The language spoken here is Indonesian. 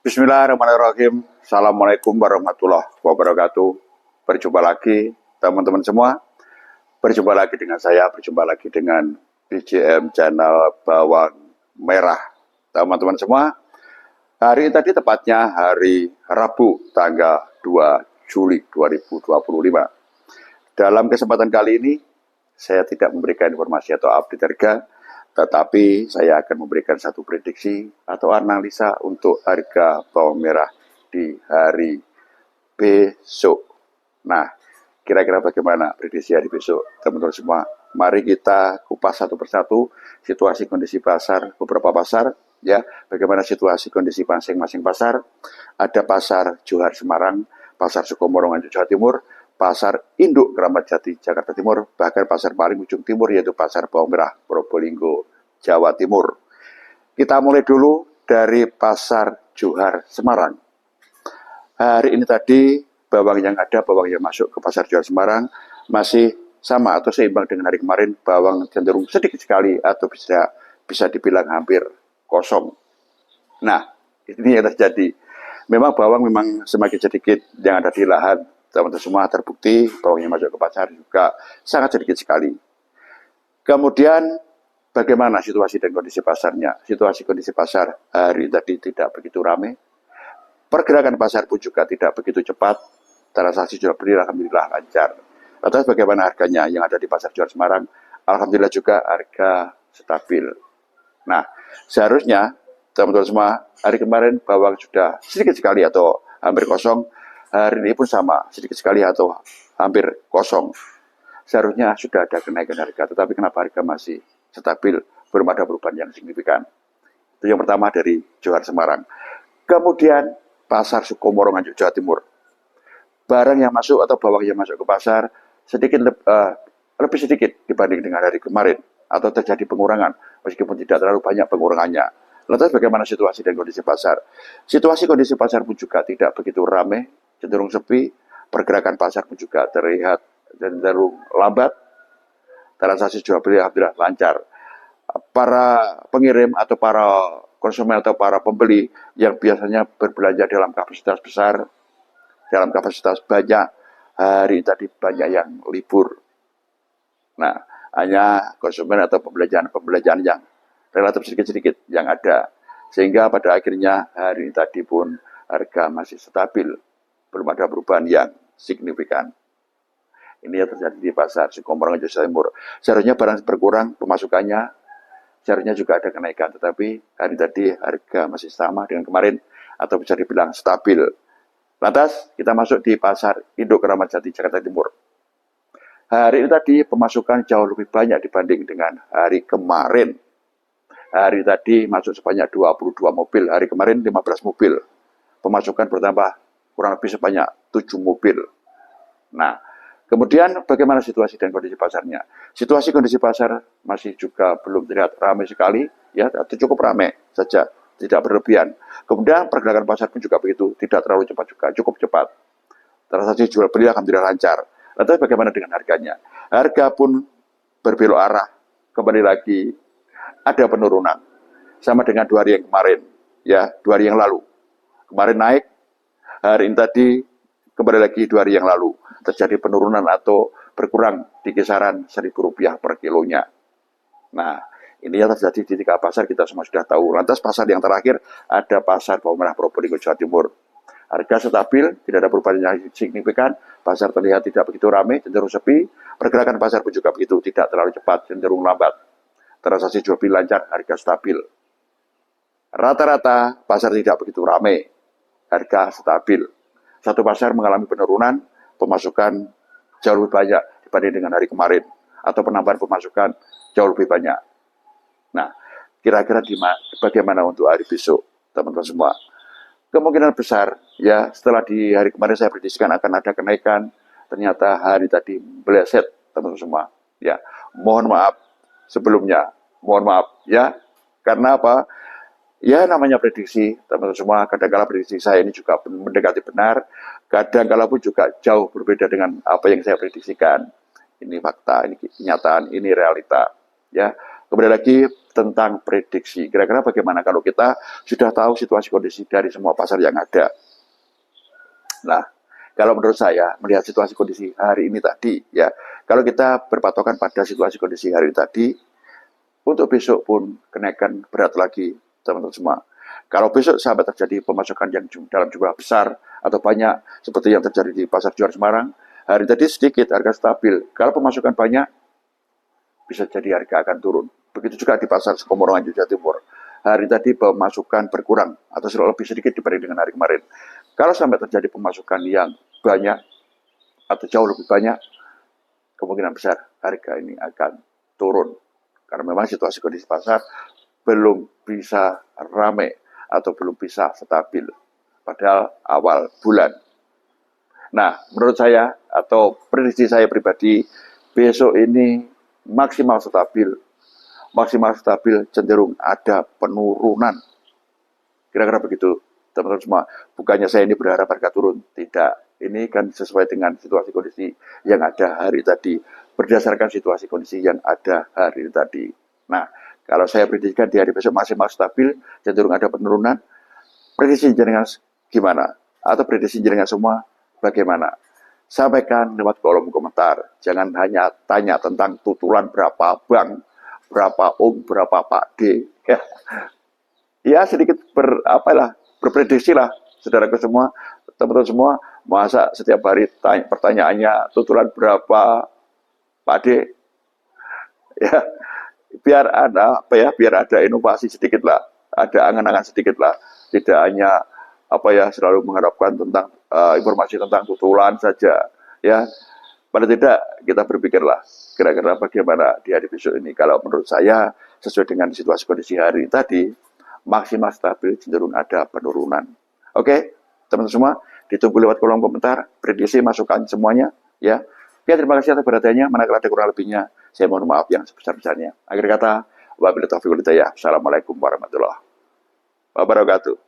Bismillahirrahmanirrahim. Assalamualaikum warahmatullahi wabarakatuh. Berjumpa lagi teman-teman semua. Berjumpa lagi dengan saya, berjumpa lagi dengan BJM Channel Bawang Merah. Teman-teman semua, hari tadi tepatnya hari Rabu tanggal 2 Juli 2025. Dalam kesempatan kali ini, saya tidak memberikan informasi atau update harga, tetapi saya akan memberikan satu prediksi atau analisa untuk harga bawang merah di hari besok. Nah, kira-kira bagaimana prediksi hari besok, teman-teman semua? Mari kita kupas satu persatu situasi kondisi pasar, beberapa pasar, ya. Bagaimana situasi kondisi masing-masing pasar? Ada pasar Johar Semarang, pasar Sukomoro Nganjuk Jawa Timur, pasar induk Keramat Jati Jakarta Timur, bahkan pasar paling ujung timur yaitu pasar bawang merah Probolinggo Jawa Timur. Kita mulai dulu dari pasar Johar Semarang. Hari ini tadi bawang yang ada, bawang yang masuk ke pasar Johar Semarang masih sama atau seimbang dengan hari kemarin. Bawang cenderung sedikit sekali atau bisa dibilang hampir kosong. Nah, ini yang terjadi. Memang bawang memang semakin sedikit yang ada di lahan. Teman-teman semua terbukti bawang yang masuk ke pasar juga sangat sedikit sekali. Kemudian bagaimana situasi dan kondisi pasarnya? Situasi kondisi pasar hari tadi tidak begitu ramai. Pergerakan pasar pun juga tidak begitu cepat. Transaksi jual beli alhamdulillah lancar. Lantas bagaimana harganya yang ada di pasar Johar Semarang? Alhamdulillah juga harga stabil. Nah, seharusnya teman-teman semua, hari kemarin bawang sudah sedikit sekali atau hampir kosong. Hari ini pun sama, sedikit sekali atau hampir kosong. Seharusnya sudah ada kenaikan harga, tetapi kenapa harga masih stabil, belum ada perubahan yang signifikan. Itu yang pertama dari Johar Semarang. Kemudian pasar Sukomoro Nganjuk Jawa Timur. Barang yang masuk atau bawang yang masuk ke pasar sedikit lebih sedikit dibanding dengan hari kemarin atau terjadi pengurangan, meskipun tidak terlalu banyak pengurangannya. Lantas bagaimana situasi dan kondisi pasar? Situasi kondisi pasar pun juga tidak begitu ramai, cenderung sepi. Pergerakan pasar pun juga terlihat cenderung lambat. Transaksi jual beli alhamdulillah lancar. Para pengirim atau para konsumen atau para pembeli yang biasanya berbelanja dalam kapasitas besar, dalam kapasitas banyak, hari tadi banyak yang libur. Nah, hanya konsumen atau pembelanjaan yang relatif sedikit-sedikit yang ada. Sehingga pada akhirnya hari tadi pun harga masih stabil. Belum ada perubahan yang signifikan. Ini yang terjadi di pasar Sukomoro Nganjuk Jawa Timur. Seharusnya barang berkurang pemasukannya, seharusnya juga ada kenaikan. Tetapi hari tadi harga masih sama dengan kemarin atau bisa dibilang stabil. Lantas kita masuk di pasar induk Keramat Jati Jakarta Timur. Hari ini tadi pemasukan jauh lebih banyak dibanding dengan hari kemarin. Hari tadi masuk sebanyak 22 mobil, hari kemarin 15 mobil. Pemasukan bertambah kurang lebih sebanyak 7 mobil. Nah, kemudian bagaimana situasi dan kondisi pasarnya? Situasi kondisi pasar masih juga belum terlihat ramai sekali, ya, atau cukup ramai saja, tidak berlebihan. Kemudian pergerakan pasar pun juga begitu, tidak terlalu cepat juga, cukup cepat. Transaksi jual beli alhamdulillah lancar. Lantas bagaimana dengan harganya? Harga pun berbelok arah, kembali lagi ada penurunan. Sama dengan 2 hari yang kemarin, ya, 2 hari yang lalu. Kemarin naik, hari ini tadi kembali lagi 2 hari yang lalu. Terjadi penurunan atau berkurang di kisaran Rp1.000 per kilonya. Nah, ini yang terjadi di 3 pasar kita semua sudah tahu. Lantas pasar yang terakhir ada pasar bawang merah Probolinggo Jawa Timur. Harga stabil, tidak ada perubahan yang signifikan, pasar terlihat tidak begitu ramai, cenderung sepi, pergerakan pasar pun juga begitu, tidak terlalu cepat, cenderung lambat. Transaksi jual beli lancar, harga stabil. Rata-rata pasar tidak begitu ramai, harga stabil. Satu pasar mengalami penurunan, pemasukan jauh lebih banyak dibanding dengan hari kemarin, atau penambahan pemasukan jauh lebih banyak. Nah, kira-kira bagaimana untuk hari besok, teman-teman semua? Kemungkinan besar, ya, setelah di hari kemarin saya prediksikan akan ada kenaikan, ternyata hari tadi meleset, teman-teman semua. Ya, mohon maaf sebelumnya, mohon maaf, ya, karena apa? Ya, namanya prediksi, teman-teman semua. Kadang-kala prediksi saya ini juga mendekati benar, kadang-kala pun juga jauh berbeda dengan apa yang saya prediksikan. Ini fakta, ini kenyataan, ini realita. Ya, Kemudian lagi tentang prediksi. Kira-kira bagaimana kalau kita sudah tahu situasi kondisi dari semua pasar yang ada. Nah, kalau menurut saya melihat situasi kondisi hari ini tadi, ya, kalau kita berpatokan pada situasi kondisi hari ini tadi, untuk besok pun kenaikan berat lagi, teman-teman semua. Kalau besok sampai terjadi pemasukan yang dalam jumlah besar atau banyak, seperti yang terjadi di Pasar Juara Semarang, hari tadi sedikit, harga stabil. Kalau pemasukan banyak, bisa jadi harga akan turun. Begitu juga di Pasar Sekomorongan Jawa Timur. Hari tadi pemasukan berkurang atau lebih sedikit dibanding dengan hari kemarin. Kalau sampai terjadi pemasukan yang banyak atau jauh lebih banyak, kemungkinan besar harga ini akan turun. Karena memang situasi kondisi pasar belum bisa ramai atau belum bisa stabil. Padahal awal bulan. Nah, menurut saya atau prediksi saya pribadi, besok ini maksimal stabil cenderung ada penurunan. Kira-kira begitu, teman-teman semua. Bukannya saya ini berharap harga turun, tidak. Ini kan sesuai dengan situasi kondisi yang ada hari tadi, berdasarkan situasi kondisi yang ada hari tadi. Nah, kalau saya prediksikan di hari besok maksimal stabil, cenderung ada penurunan. Prediksi jenengan gimana? Atau prediksi jenengan semua bagaimana? Sampaikan lewat kolom komentar. Jangan hanya tanya tentang tutulan berapa bank, berapa berapa Pak D. Ya sedikit berprediksi lah, saudaraku semua, teman-teman semua. Masa setiap hari pertanyaannya tutulan berapa Pak D? Ya, biar ada biar ada inovasi sedikit lah, ada angan-angan sedikit lah. Tidak hanya selalu mengharapkan tentang informasi tentang tutulan saja, ya. Pada tidak kita berpikirlah kira-kira bagaimana di hari besok ini. Kalau menurut saya sesuai dengan situasi kondisi hari tadi, maksimal stabil cenderung ada penurunan. Oke, teman-teman semua, ditunggu lewat kolom komentar, prediksi masukan semuanya, ya. Ya, terima kasih atas perhatiannya. Manakala ada kurang lebihnya, saya mohon maaf yang sebesar-besarnya. Akhir kata, wabillahi taufiq wal hidayah. Assalamualaikum warahmatullahi wabarakatuh.